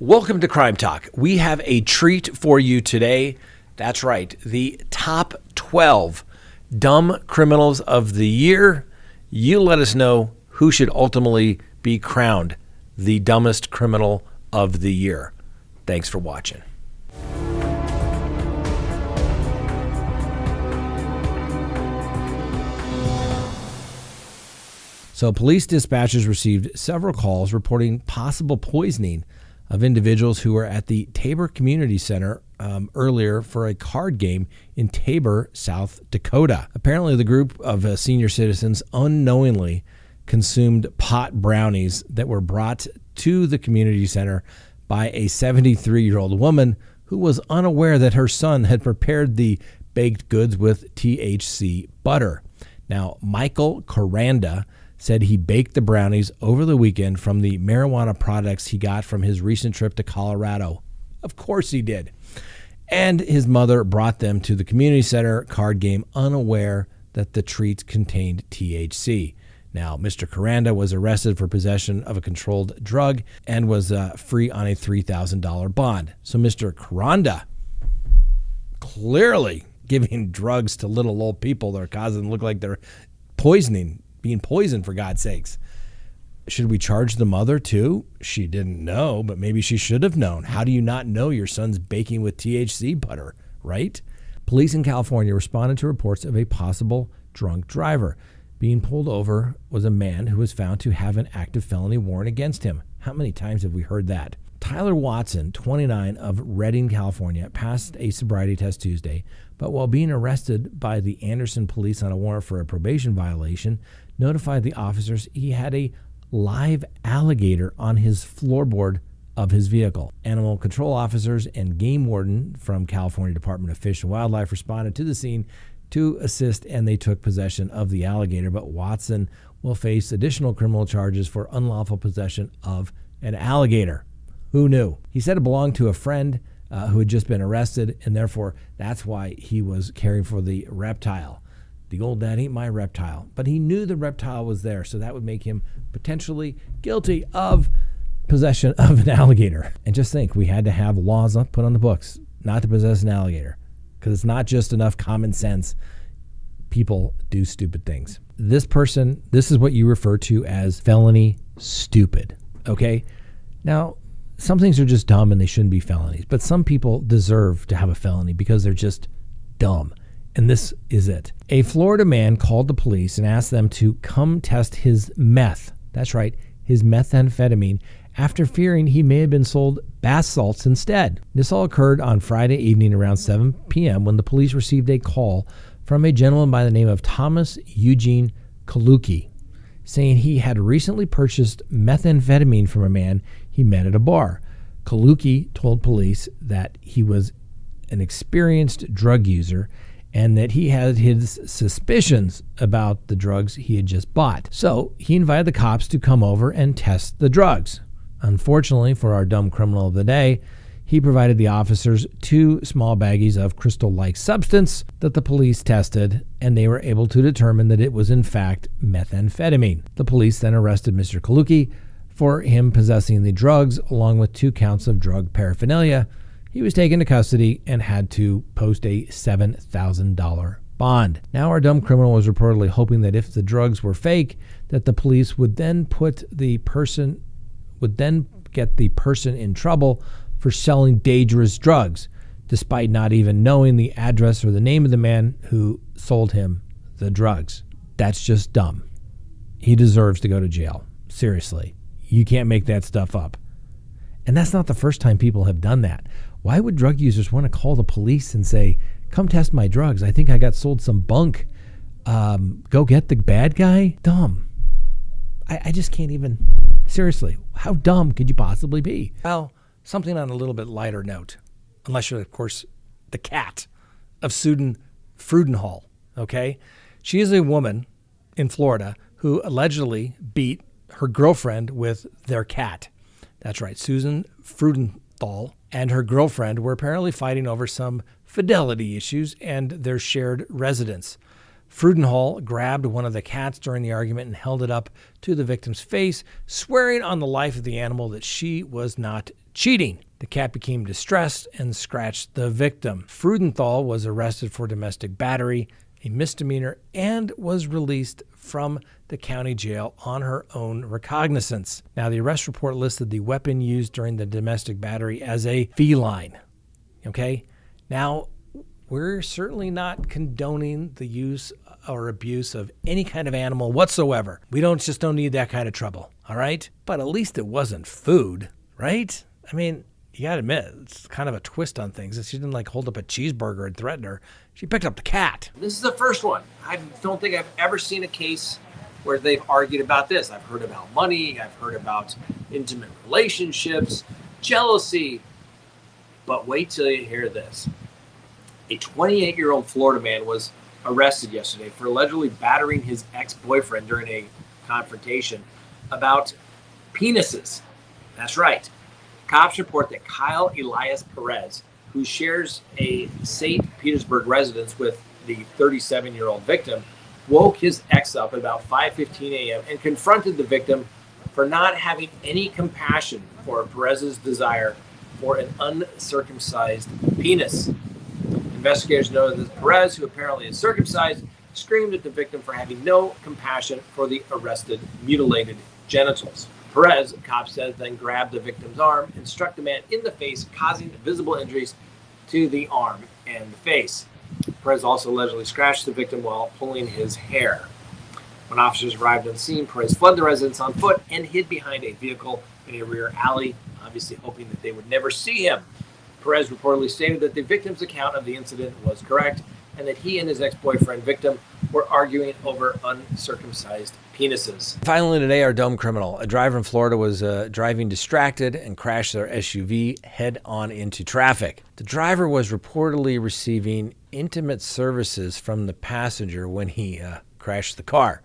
Welcome to Crime Talk. We have a treat for you today. That's right, the top 12 dumb criminals of the year. You let us know who should ultimately be crowned the dumbest criminal of the year. Thanks for watching. So police dispatchers received several calls reporting possible poisoning of individuals who were at the Tabor Community Center earlier for a card game in Tabor, South Dakota. Apparently, the group of senior citizens unknowingly consumed pot brownies that were brought to the community center by a 73-year-old woman who was unaware that her son had prepared the baked goods with THC butter. Now, Michael Coranda said he baked the brownies over the weekend from the marijuana products he got from his recent trip to Colorado. Of course he did. And his mother brought them to the community center card game unaware that the treats contained THC. Now, Mr. Coranda was arrested for possession of a controlled drug and was free on a $3,000 bond. So Mr. Coranda clearly giving drugs to little old people that are causing them look like they're being poisoned, for God's sakes. Should we charge the mother too? She didn't know, but maybe she should have known. How do you not know your son's baking with THC butter, right? Police in California responded to reports of a possible drunk driver. Being pulled over was a man who was found to have an active felony warrant against him. How many times have we heard that? Tyler Watson, 29, of Redding, California, passed a sobriety test Tuesday, but while being arrested by the Anderson police on a warrant for a probation violation, notified the officers he had a live alligator on his floorboard of his vehicle. Animal control officers and game warden from California Department of Fish and Wildlife responded to the scene to assist, and they took possession of the alligator. But Watson will face additional criminal charges for unlawful possession of an alligator. Who knew? He said it belonged to a friend who had just been arrested, and therefore that's why he was caring for the reptile. The old dad ain't my reptile. But he knew the reptile was there, so that would make him potentially guilty of possession of an alligator. And just think, we had to have laws put on the books not to possess an alligator, because it's not just enough common sense. People do stupid things. This is what you refer to as felony stupid, okay? Now, some things are just dumb and they shouldn't be felonies, but some people deserve to have a felony because they're just dumb. And this is it. A Florida man called the police and asked them to come test his meth. That's right, his methamphetamine, after fearing he may have been sold bath salts instead. This all occurred on Friday evening around 7 p.m. when the police received a call from a gentleman by the name of Thomas Eugene Kaluki, saying he had recently purchased methamphetamine from a man he met at a bar. Kaluki told police that he was an experienced drug user and that he had his suspicions about the drugs he had just bought. So he invited the cops to come over and test the drugs. Unfortunately for our dumb criminal of the day, he provided the officers 2 small baggies of crystal-like substance that the police tested, and they were able to determine that it was in fact methamphetamine. The police then arrested Mr. Kaluki for him possessing the drugs along with 2 counts of drug paraphernalia. He was taken to custody and had to post a $7,000 bond. Now our dumb criminal was reportedly hoping that if the drugs were fake, that the police would then get the person in trouble for selling dangerous drugs, despite not even knowing the address or the name of the man who sold him the drugs. That's just dumb. He deserves to go to jail. Seriously. You can't make that stuff up. And that's not the first time people have done that. Why would drug users want to call the police and say, come test my drugs? I think I got sold some bunk. Go get the bad guy? Dumb. I just can't even. Seriously, how dumb could you possibly be? Well, something on a little bit lighter note. Unless you're, of course, the cat of Susan Freudenthal, okay? She is a woman in Florida who allegedly beat her girlfriend with their cat. That's right, Susan Freudenthal and her girlfriend were apparently fighting over some fidelity issues and their shared residence. Freudenthal grabbed one of the cats during the argument and held it up to the victim's face, swearing on the life of the animal that she was not cheating. The cat became distressed and scratched the victim. Freudenthal was arrested for domestic battery, a misdemeanor, and was released from the county jail on her own recognizance. Now, the arrest report listed the weapon used during the domestic battery as a feline. Okay? Now, we're certainly not condoning the use or abuse of any kind of animal whatsoever. We don't need that kind of trouble, all right? But at least it wasn't food, right? I mean, you gotta admit, it's kind of a twist on things. She didn't hold up a cheeseburger and threaten her. She picked up the cat. This is the first one. I don't think I've ever seen a case where they've argued about this. I've heard about money. I've heard about intimate relationships, jealousy. But wait till you hear this. A 28-year-old Florida man was arrested yesterday for allegedly battering his ex-boyfriend during a confrontation about penises. That's right. Cops report that Kyle Elias Perez, who shares a St. Petersburg residence with the 37-year-old victim, woke his ex up at about 5:15 a.m. and confronted the victim for not having any compassion for Perez's desire for an uncircumcised penis. Investigators noted that Perez, who apparently is circumcised, screamed at the victim for having no compassion for the arrested mutilated genitals. Perez, cops said, then grabbed the victim's arm and struck the man in the face, causing visible injuries to the arm and the face. Perez also allegedly scratched the victim while pulling his hair. When officers arrived on scene, Perez fled the residence on foot and hid behind a vehicle in a rear alley, obviously hoping that they would never see him. Perez reportedly stated that the victim's account of the incident was correct and that he and his ex-boyfriend victim were arguing over uncircumcised penises. Finally today, our dumb criminal. A driver in Florida was driving distracted and crashed their SUV head-on into traffic. The driver was reportedly receiving intimate services from the passenger when he crashed the car.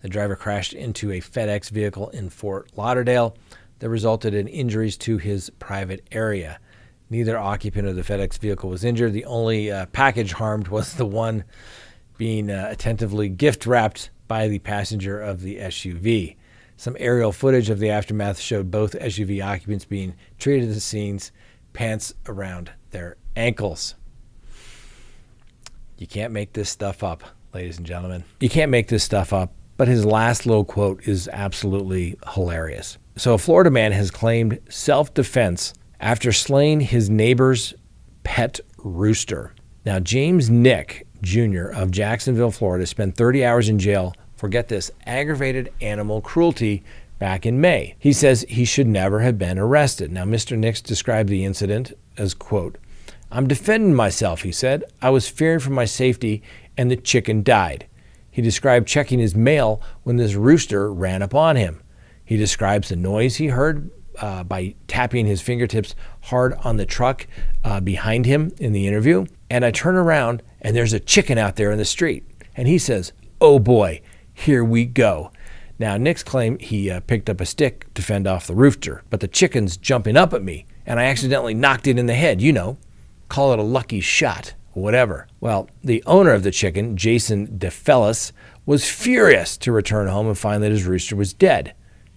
The driver crashed into a FedEx vehicle in Fort Lauderdale that resulted in injuries to his private area. Neither occupant of the FedEx vehicle was injured. The only package harmed was the one being attentively gift-wrapped by the passenger of the SUV. Some aerial footage of the aftermath showed both SUV occupants being treated at the scenes, pants around their ankles. You can't make this stuff up, ladies and gentlemen. You can't make this stuff up, but his last little quote is absolutely hilarious. So a Florida man has claimed self-defense after slaying his neighbor's pet rooster. Now, James Nick Jr. of Jacksonville, Florida, spent 30 hours in jail for, get this, aggravated animal cruelty back in May. He says he should never have been arrested. Now, Mr. Nix described the incident as, quote, "I'm defending myself," he said. "I was fearing for my safety, and the chicken died." He described checking his mail when this rooster ran upon him. He describes the noise he heard by tapping his fingertips hard on the truck behind him in the interview. "And I turn around and there's a chicken out there in the street." And he says, "Oh boy, here we go." Now, Nick's claim he picked up a stick to fend off the rooster, but the chicken's jumping up at me and I accidentally knocked it in the head. You know, call it a lucky shot, whatever. Well, the owner of the chicken, Jason DeFellis, was furious to return home and find that his rooster was dead.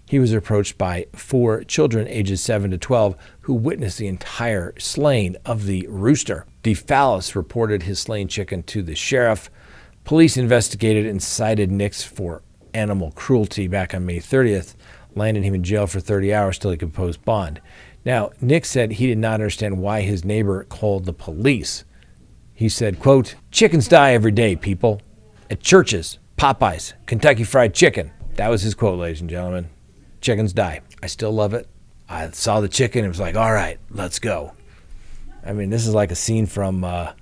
He was approached by 4 children ages 7 to 12 who witnessed the entire slaying of the rooster. DeFallis reported his slain chicken to the sheriff. Police investigated and cited Nix for animal cruelty back on May 30th, landing him in jail for 30 hours till he could post bond. Now, Nix said he did not understand why his neighbor called the police. He said, quote, "Chickens die every day, people. At churches, Popeyes, Kentucky Fried Chicken." That was his quote, ladies and gentlemen. Chickens die. I still love it. I saw the chicken. It was like, all right, let's go. I mean, this is like a scene from, what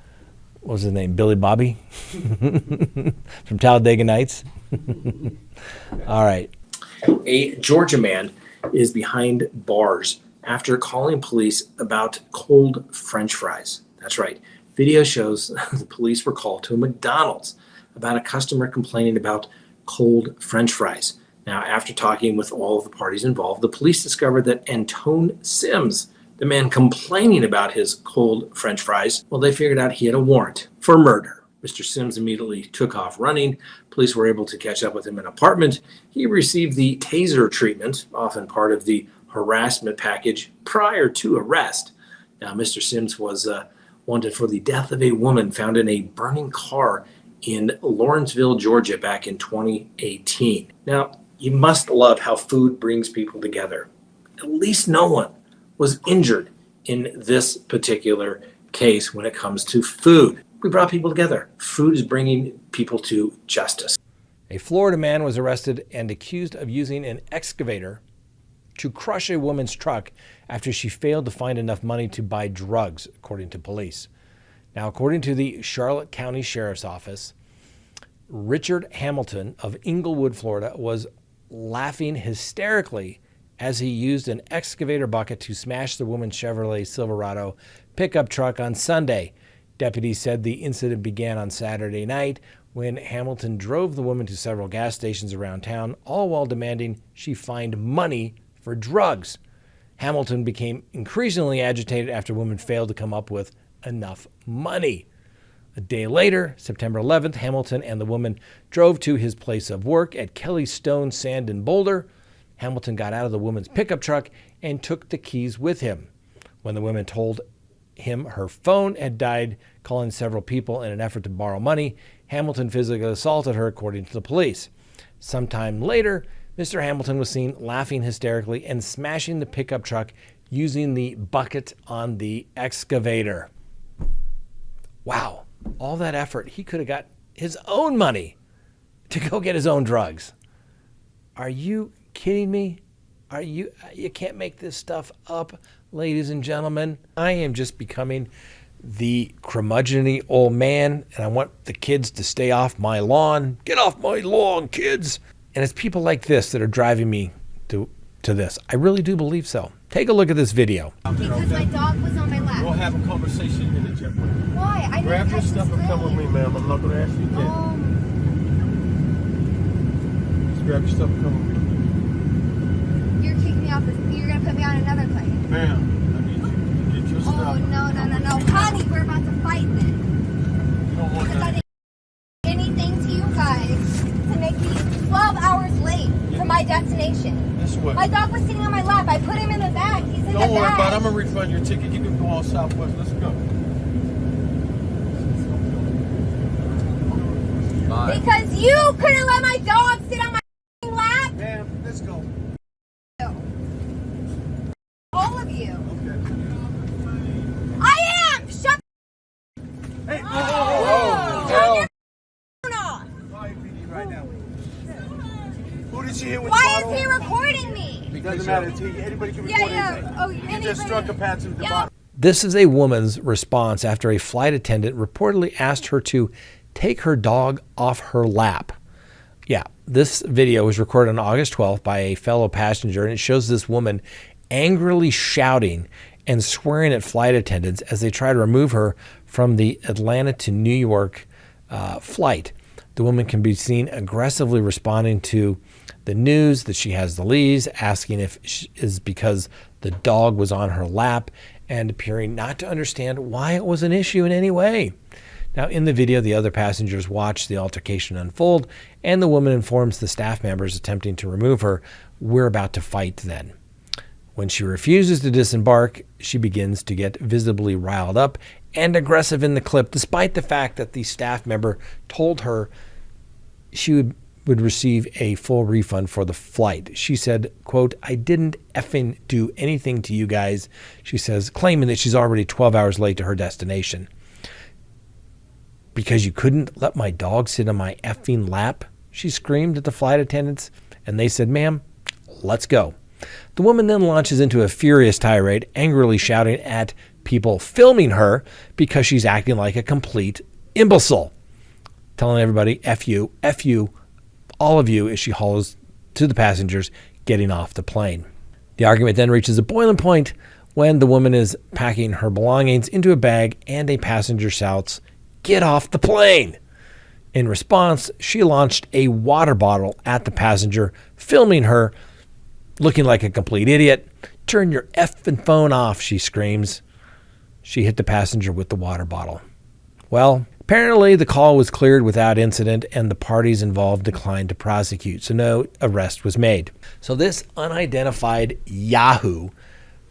was his name? Billy Bobby from Talladega Nights. All right. A Georgia man is behind bars after calling police about cold French fries. That's right. Video shows the police were called to a McDonald's about a customer complaining about cold French fries. Now, after talking with all of the parties involved, the police discovered that Antone Sims, the man complaining about his cold French fries, well, they figured out he had a warrant for murder. Mr. Sims immediately took off running. Police were able to catch up with him in an apartment. He received the taser treatment, often part of the harassment package prior to arrest. Now, Mr. Sims was wanted for the death of a woman found in a burning car in Lawrenceville, Georgia, back in 2018. Now, you must love how food brings people together. At least no one was injured in this particular case when it comes to food. We brought people together. Food is bringing people to justice. A Florida man was arrested and accused of using an excavator to crush a woman's truck after she failed to find enough money to buy drugs, according to police. Now, according to the Charlotte County Sheriff's Office, Richard Hamilton of Inglewood, Florida, was laughing hysterically as he used an excavator bucket to smash the woman's Chevrolet Silverado pickup truck on Sunday. Deputies said the incident began on Saturday night when Hamilton drove the woman to several gas stations around town, all while demanding she find money for drugs. Hamilton became increasingly agitated after the woman failed to come up with enough money. A day later, September 11th, Hamilton and the woman drove to his place of work at Kelly Stone Sand and Boulder. Hamilton got out of the woman's pickup truck and took the keys with him. When the woman told him her phone had died calling several people in an effort to borrow money, Hamilton physically assaulted her, according to the police. Sometime later, Mr. Hamilton was seen laughing hysterically and smashing the pickup truck using the bucket on the excavator. Wow, all that effort. He could have got his own money to go get his own drugs. Are you kidding me? You can't make this stuff up, ladies and gentlemen. I am just becoming the curmudgeon-y old man, and I want the kids to stay off my lawn. Get off my lawn, kids. And it's people like this that are driving me to this. I really do believe so. Take a look at this video. Because my dog was on my lap. We'll have a conversation in the jet. Why? I Grab your stuff and come with me, ma'am. I'm not going to ask you again. Just grab your stuff and come with me. You're kicking me off. You're going to put me on another plane. Ma'am, I need you to get your stuff. Oh, no. Honey, we're about to fight then. You don't want Because I that. didn't do anything to you guys to make me 12 hours late for my destination. This way. My dog was sitting on my lap. I put him in the bag. He's in the bag. Don't worry about it. I'm going to refund your ticket. You can go on Southwest. Let's go. Bye. Because you couldn't let my dog sit on my lap. Ma'am, let's go. All of you. Okay. I am. Shut. Hey, Turn your phone off. right now. Who did she hit with Why the bottle? is he recording me? It doesn't matter. Anybody can record anything. Oh, You anybody. just struck a patch with the Yeah. bottle. This is a woman's response after a flight attendant reportedly asked her to take her dog off her lap. Yeah, this video was recorded on August 12th by a fellow passenger, and it shows this woman angrily shouting and swearing at flight attendants as they try to remove her from the Atlanta to New York flight. The woman can be seen aggressively responding to the news that she has the leads, asking if it is because the dog was on her lap, and appearing not to understand why it was an issue in any way. Now, in the video, the other passengers watch the altercation unfold, and the woman informs the staff members attempting to remove her, "We're about to fight then." When she refuses to disembark, she begins to get visibly riled up and aggressive in the clip, despite the fact that the staff member told her she would receive a full refund for the flight. She said, quote, "I didn't effing do anything to you guys," she says, claiming that she's already 12 hours late to her destination. "Because you couldn't let my dog sit on my effing lap?" she screamed at the flight attendants, and they said, "Ma'am, let's go." The woman then launches into a furious tirade, angrily shouting at people filming her because she's acting like a complete imbecile, telling everybody, F you, all of you," as she hollers to the passengers getting off the plane. The argument then reaches a boiling point when the woman is packing her belongings into a bag and a passenger shouts, "Get off the plane!" In response, she launched a water bottle at the passenger, filming her looking like a complete idiot. "Turn your effing phone off," she screams. She hit the passenger with the water bottle. Well, Apparently, the call was cleared without incident, and the parties involved declined to prosecute, so no arrest was made. So this unidentified Yahoo,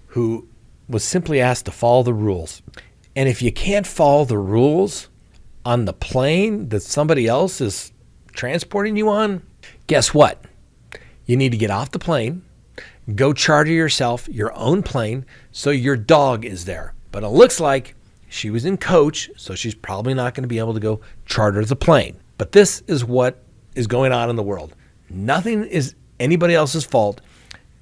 who was simply asked to follow the rules. And if you can't follow the rules on the plane that somebody else is transporting you on, guess what? You need to get off the plane, go charter yourself your own plane so your dog is there. But it looks like she was in coach, so she's probably not going to be able to go charter the plane. But this is what is going on in the world. Nothing is anybody else's fault.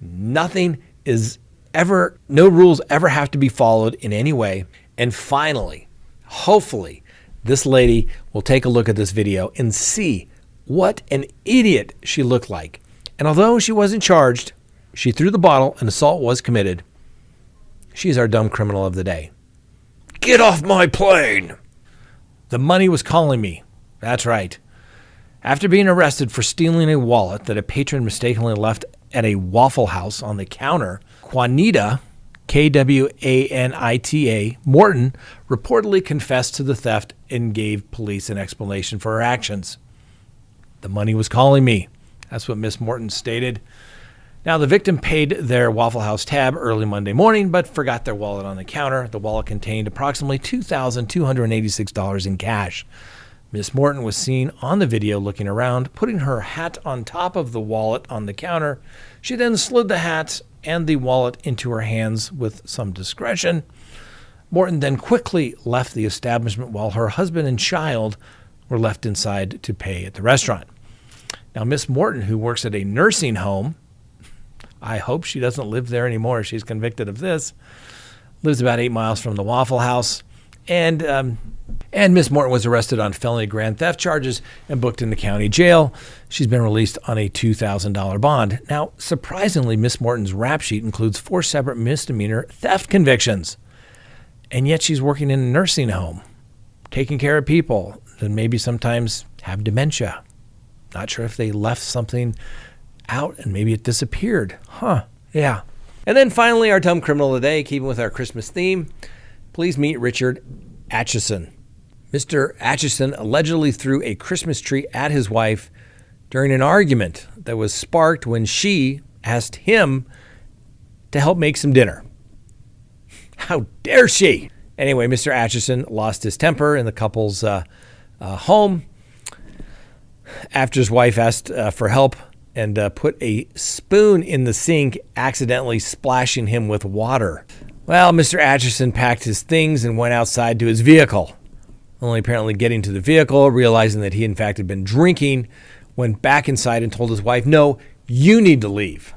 Nothing is ever, no rules ever have to be followed in any way. And finally, hopefully, this lady will take a look at this video and see what an idiot she looked like. And although she wasn't charged, she threw the bottle and assault was committed. She's our dumb criminal of the day. Get off my plane! The money was calling me. That's right. After being arrested for stealing a wallet that a patron mistakenly left at a Waffle House on the counter, Juanita, Kwanita Morton, reportedly confessed to the theft and gave police an explanation for her actions. The money was calling me. That's what Miss Morton stated. Now, the victim paid their Waffle House tab early Monday morning, but forgot their wallet on the counter. The wallet contained approximately $2,286 in cash. Miss Morton was seen on the video looking around, putting her hat on top of the wallet on the counter. She then slid the hat and the wallet into her hands with some discretion. Morton then quickly left the establishment while her husband and child were left inside to pay at the restaurant. Now, Miss Morton, who works at a nursing home, I hope she doesn't live there anymore. She's convicted of this. Lives about 8 miles from the Waffle House. And Miss Morton was arrested on felony grand theft charges and booked in the county jail. She's been released on a $2,000 bond. Now, surprisingly, Miss Morton's rap sheet includes 4 separate misdemeanor theft convictions. And yet she's working in a nursing home, taking care of people that maybe sometimes have dementia. Not sure if they left something out and maybe it disappeared. Yeah. And then finally, our dumb criminal of the day, keeping with our Christmas theme, please meet Richard Atchison. Mr. Atchison allegedly threw a Christmas tree at his wife during an argument that was sparked when she asked him to help make some dinner. How dare she? Anyway, Mr. Atchison lost his temper in the couple's home after his wife asked for help and put a spoon in the sink, accidentally splashing him with water. Well, Mr. Atchison packed his things and went outside to his vehicle. Only apparently getting to the vehicle, realizing that he in fact had been drinking, went back inside and told his wife, "No, you need to leave."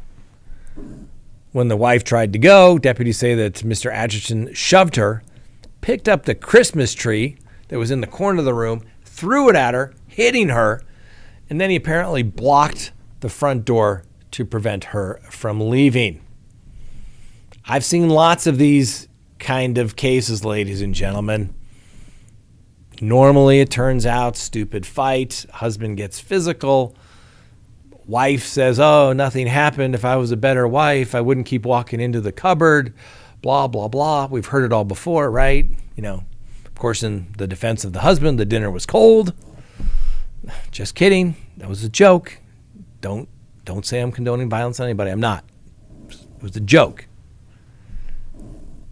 When the wife tried to go, deputies say that Mr. Atchison shoved her, picked up the Christmas tree that was in the corner of the room, threw it at her, hitting her, and then he apparently blocked the front door to prevent her from leaving. I've seen lots of these kind of cases, ladies and gentlemen. Normally, it turns out, stupid fight, husband gets physical, wife says, "Oh, nothing happened. If I was a better wife, I wouldn't keep walking into the cupboard," blah, blah, blah. We've heard it all before, right? You know, of course, in the defense of the husband, the dinner was cold. Just kidding. That was a joke. Don't say I'm condoning violence on anybody. I'm not. It was a joke.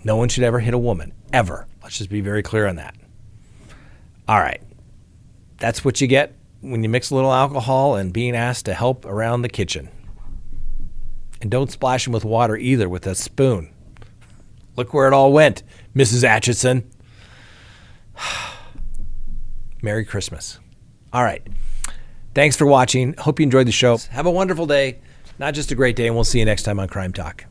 No one should ever hit a woman, ever. Let's just be very clear on that. All right. That's what you get when you mix a little alcohol and being asked to help around the kitchen. And don't splash them with water either with a spoon. Look where it all went, Mrs. Atchison. Merry Christmas. All right. Thanks for watching. Hope you enjoyed the show. Have a wonderful day. Not just a great day, and we'll see you next time on Crime Talk.